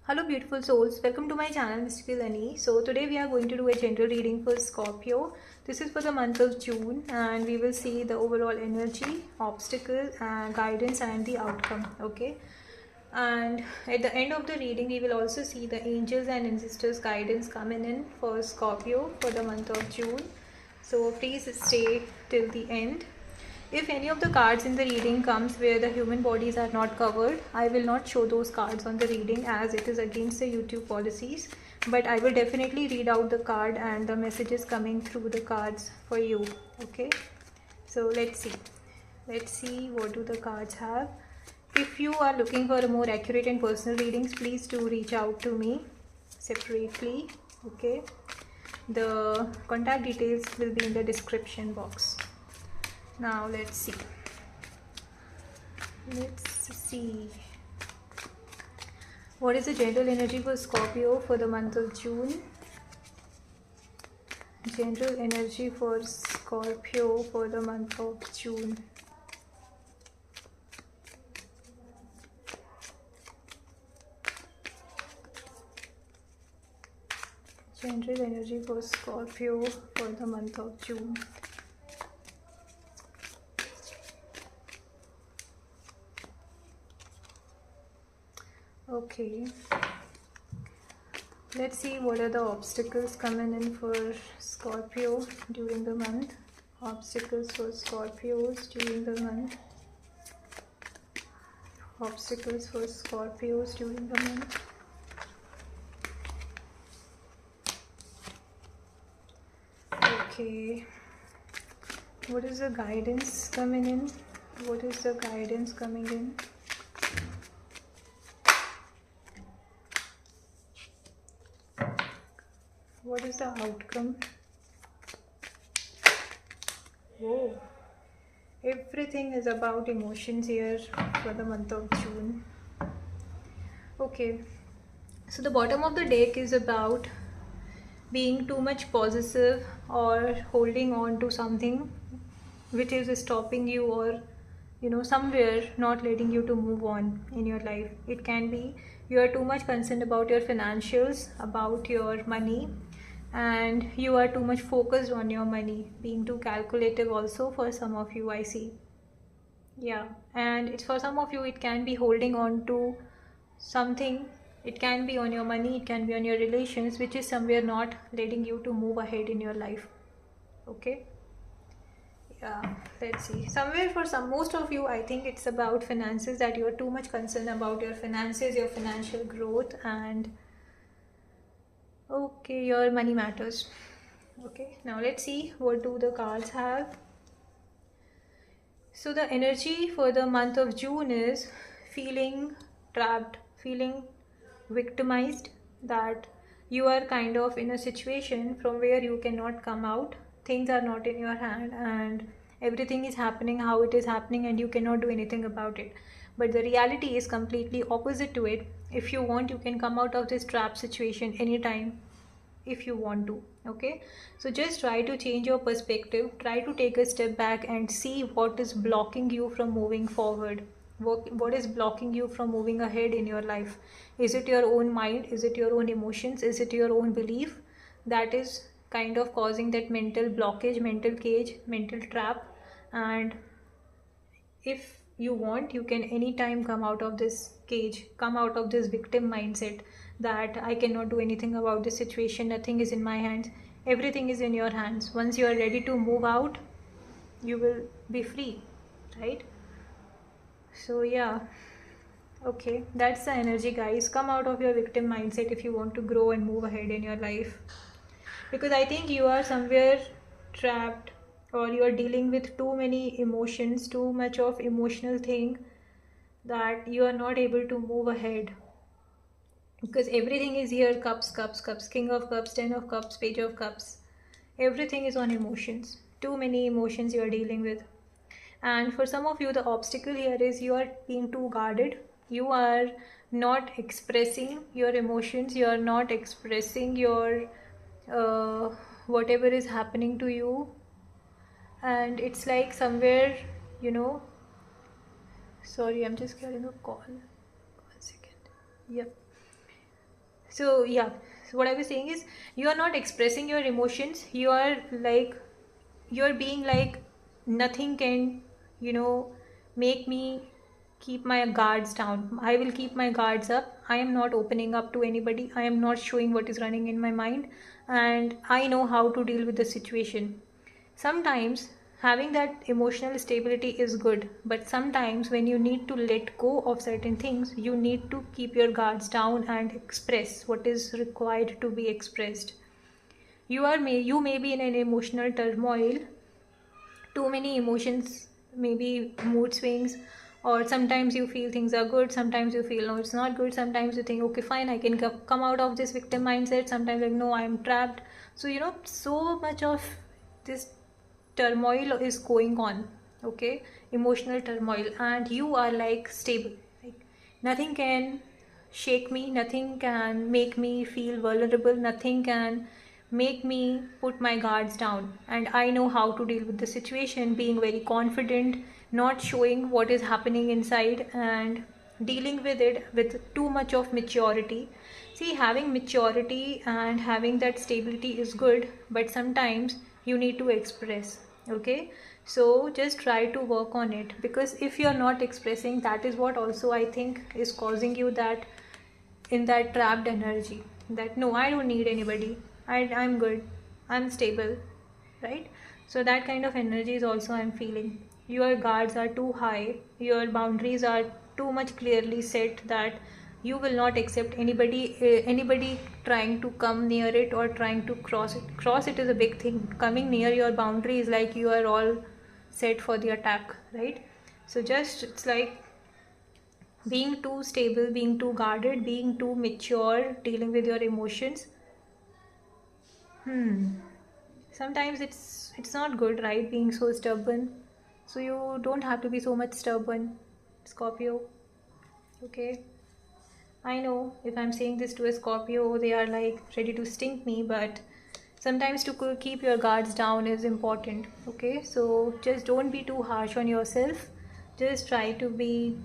Hello beautiful souls, welcome to my channel Mystical Annie. So today we are going to do a general reading for Scorpio. This is for the month of June and we will see the overall energy, obstacle and guidance and the outcome. Okay. And at the end of the reading we will also see the angels and ancestors guidance coming in for Scorpio for the month of June. So please stay till the end. If any of the cards in the reading comes where the human bodies are not covered, I will not show those cards on the reading as it is against the YouTube policies. But I will definitely read out the card and the messages coming through the cards for you. Okay. So let's see. Let's see what do the cards have. If you are looking for a more accurate and personal readings, please do reach out to me separately. Okay. The contact details will be in the description box. Now let's see. What is the general energy for Scorpio for the month of June? General energy for Scorpio for the month of June. General energy for Scorpio for the month of June. Okay, let's see what are the obstacles coming in for Scorpio during the month. Obstacles for Scorpios during the month. Obstacles for Scorpios during the month. Okay, what is the guidance coming in? What is the guidance coming in? What is the outcome? Whoa. Everything is about emotions here for the month of June. Okay. So the bottom of the deck is about being too much possessive or holding on to something which is stopping you or somewhere not letting you to move on in your life. It can be you are too much concerned about your financials, about your money, and you are too much focused on your money, being too calculative also for some of you, I see. Yeah, and it's for some of you it can be holding on to something. It can be on your money, it can be on your relations, which is somewhere not letting you to move ahead in your life. Okay. Yeah, let's see. Somewhere for most of you, I think it's about finances, that you're too much concerned about your finances, your financial growth, and okay, your money matters. Okay, now let's see what do the cards have. So the energy for the month of June is feeling trapped, feeling victimized, that you are kind of in a situation from where you cannot come out. Things are not in your hand and everything is happening how it is happening and you cannot do anything about it. But the reality is completely opposite to it. If you want, you can come out of this trap situation anytime if you want to. Okay, so just try to change your perspective, try to take a step back and see what is blocking you from moving forward. What is blocking you from moving ahead in your life? Is it your own mind? Is it your own emotions? Is it your own belief that is kind of causing that mental blockage, mental cage, mental trap? And if you want, you can anytime come out of this cage, come out of this victim mindset that I cannot do anything about this situation, nothing is in my hands. Everything is in your hands. Once you are ready to move out, you will be free, right? So yeah, okay, that's the energy, guys. Come out of your victim mindset if you want to grow and move ahead in your life, because I think you are somewhere trapped, or you are dealing with too many emotions, too much of emotional thing, that you are not able to move ahead. Because everything is here: cups, cups, cups, king of cups, 10 of cups, page of cups. Everything is on emotions. Too many emotions you are dealing with. And for some of you, the obstacle here is you are being too guarded. You are not expressing your emotions, you are not expressing your whatever is happening to you. And it's like somewhere, you know sorry, I'm just getting a call. 1 second. Yep. So yeah, so what I was saying is, you are not expressing your emotions. You are like, you're being like, nothing can, you know, make me keep my guards down. I will keep my guards up. I am not opening up to anybody. I am not showing what is running in my mind, and I know how to deal with the situation. Sometimes having that emotional stability is good, but sometimes when you need to let go of certain things, you need to keep your guards down and express what is required to be expressed. You may be in an emotional turmoil, too many emotions, maybe mood swings, or sometimes you feel things are good, sometimes you feel no, it's not good, sometimes you think okay fine, I can come out of this victim mindset, sometimes like no, I am trapped. So so much of this turmoil is going on, okay, emotional turmoil, and you are like stable, like nothing can shake me, nothing can make me feel vulnerable, nothing can make me put my guards down, and I know how to deal with the situation, being very confident, not showing what is happening inside, and dealing with it with too much of maturity. See, having maturity and having that stability is good, but sometimes you need to express, okay? So just try to work on it, because if you're not expressing, that is what also I think is causing you that, in that trapped energy, that no, I don't need anybody, I'm good, I'm stable, right? So that kind of energy is also I'm feeling. Your guards are too high, your boundaries are too much clearly set, that you will not accept anybody trying to come near it or trying to cross it is a big thing. Coming near your boundary is like you are all set for the attack, right? So just, it's like being too stable, being too guarded, being too mature, dealing with your emotions. Sometimes it's not good, right? Being so stubborn. So you don't have to be so much stubborn, Scorpio. Okay. I know if I'm saying this to a Scorpio, they are like ready to stink me, but sometimes to keep your guards down is important. Okay, so just don't be too harsh on yourself. Just try to be,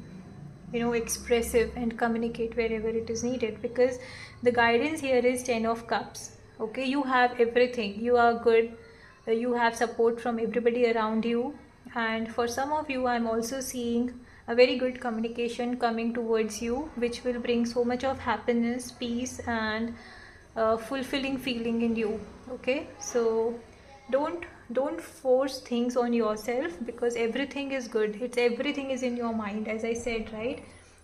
expressive and communicate wherever it is needed, because the guidance here is 10 of cups. Okay, you have everything, you are good, you have support from everybody around you, and for some of you I'm also seeing a very good communication coming towards you, which will bring so much of happiness, peace, and fulfilling feeling in you. Okay, so don't force things on yourself, because everything is good, everything is in your mind, as I said, right?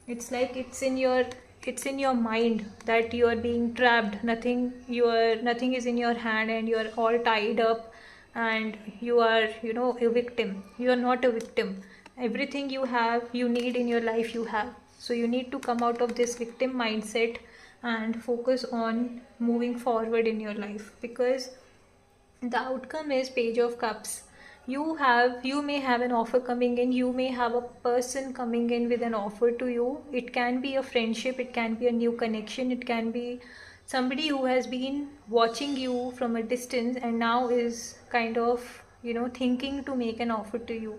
It's like it's in your mind that you are being trapped, nothing is in your hand, and you are all tied up, and you are, a victim. You are not a victim. Everything you need in your life, you have. So you need to come out of this victim mindset and focus on moving forward in your life, because the outcome is page of cups. You may have an offer coming in, you may have a person coming in with an offer to you. It can be a friendship, it can be a new connection, it can be somebody who has been watching you from a distance and now is kind of, thinking to make an offer to you.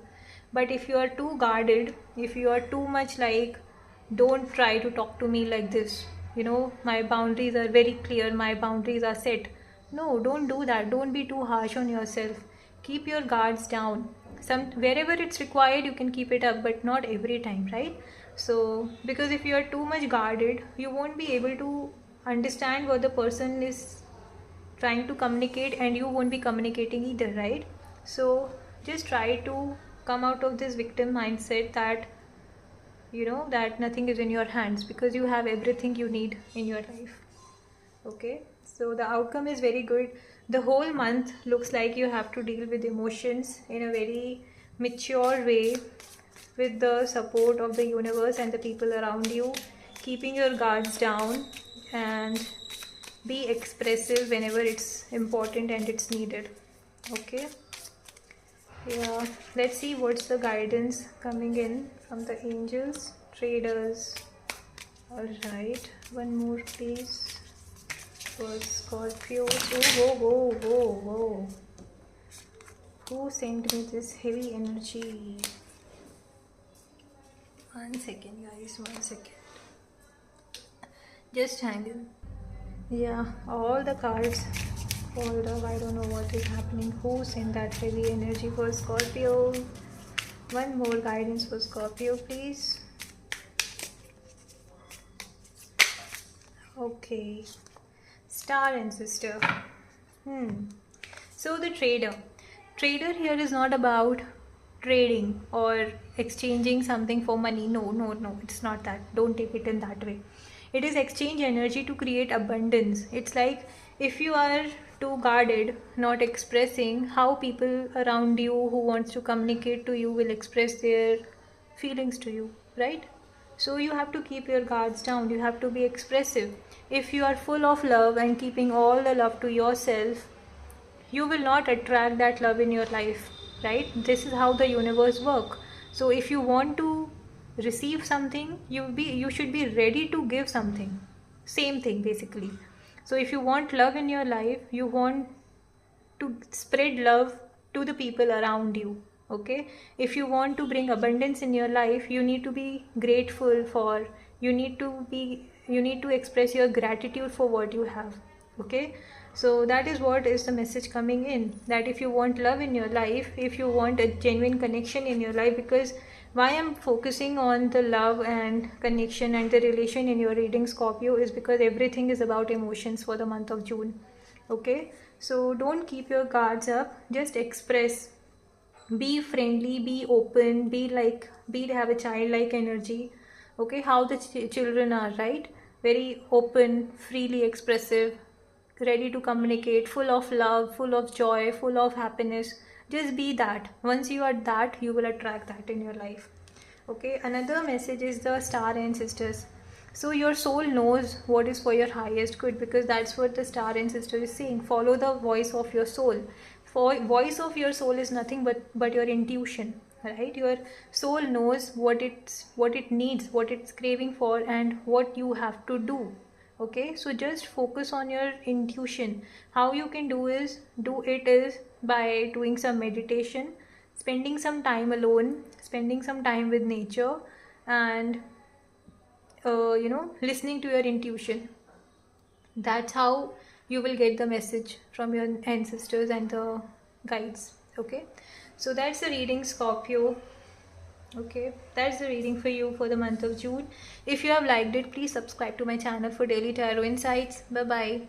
But if you are too guarded, if you are too much like, don't try to talk to me like this, my boundaries are very clear, my boundaries are set. No, don't do that. Don't be too harsh on yourself. Keep your guards down. Wherever it's required, you can keep it up, but not every time, right? So because if you are too much guarded, you won't be able to understand what the person is trying to communicate, and you won't be communicating either, right? So just try to come out of this victim mindset, that that nothing is in your hands, because you have everything you need in your life. Okay, so the outcome is very good. The whole month looks like you have to deal with emotions in a very mature way, with the support of the universe and the people around you, keeping your guards down, and be expressive whenever it's important and it's needed. Okay, yeah, let's see what's the guidance coming in from the angels, traders. All right, one more please for Scorpio. Oh, whoa, whoa, whoa, whoa. Who sent me this heavy energy? 1 second, guys, 1 second. Just hang in. Yeah, all the cards fold up. I don't know what is happening. Who sent that heavy energy for Scorpio? One more guidance for Scorpio, please. Okay. Star and sister. So the trader here is not about trading or exchanging something for money. No, it's not that. Don't take it in that way. It is exchange energy to create abundance. It's like if you are too guarded, not expressing, how people around you who wants to communicate to you will express their feelings to you, right? So you have to keep your guards down. You have to be expressive. If you are full of love and keeping all the love to yourself, you will not attract that love in your life, right? This is how the universe work. So if you want to receive something, you should be ready to give something. Same thing basically. So if you want love in your life, you want to spread love to the people around you. Okay, if you want to bring abundance in your life, you need to be grateful for, you need to express your gratitude for what you have. Okay, so that is what is the message coming in, that if you want love in your life, if you want a genuine connection in your life, because why I'm focusing on the love and connection and the relation in your reading, Scorpio, is because everything is about emotions for the month of June. Okay, so don't keep your guards up, just express, be friendly, be open, have a childlike energy. Okay, how the children are, right? Very open, freely expressive, ready to communicate, full of love, full of joy, full of happiness. Just be that. Once you are that, you will attract that in your life. Okay, another message is the star and sisters. So your soul knows what is for your highest good, because that's what the star and sister is saying. Follow the voice of your soul. For voice of your soul is nothing but your intuition, right? Your soul knows what it needs, what it's craving for, and what you have to do. Okay, so just focus on your intuition. How you can do it is by doing some meditation, spending some time alone, spending some time with nature, and listening to your intuition. That's how you will get the message from your ancestors and the guides. Okay, so that's the reading, Scorpio. Okay, that's the reading for you for the month of June. If you have liked it, please subscribe to my channel for daily tarot insights. Bye bye.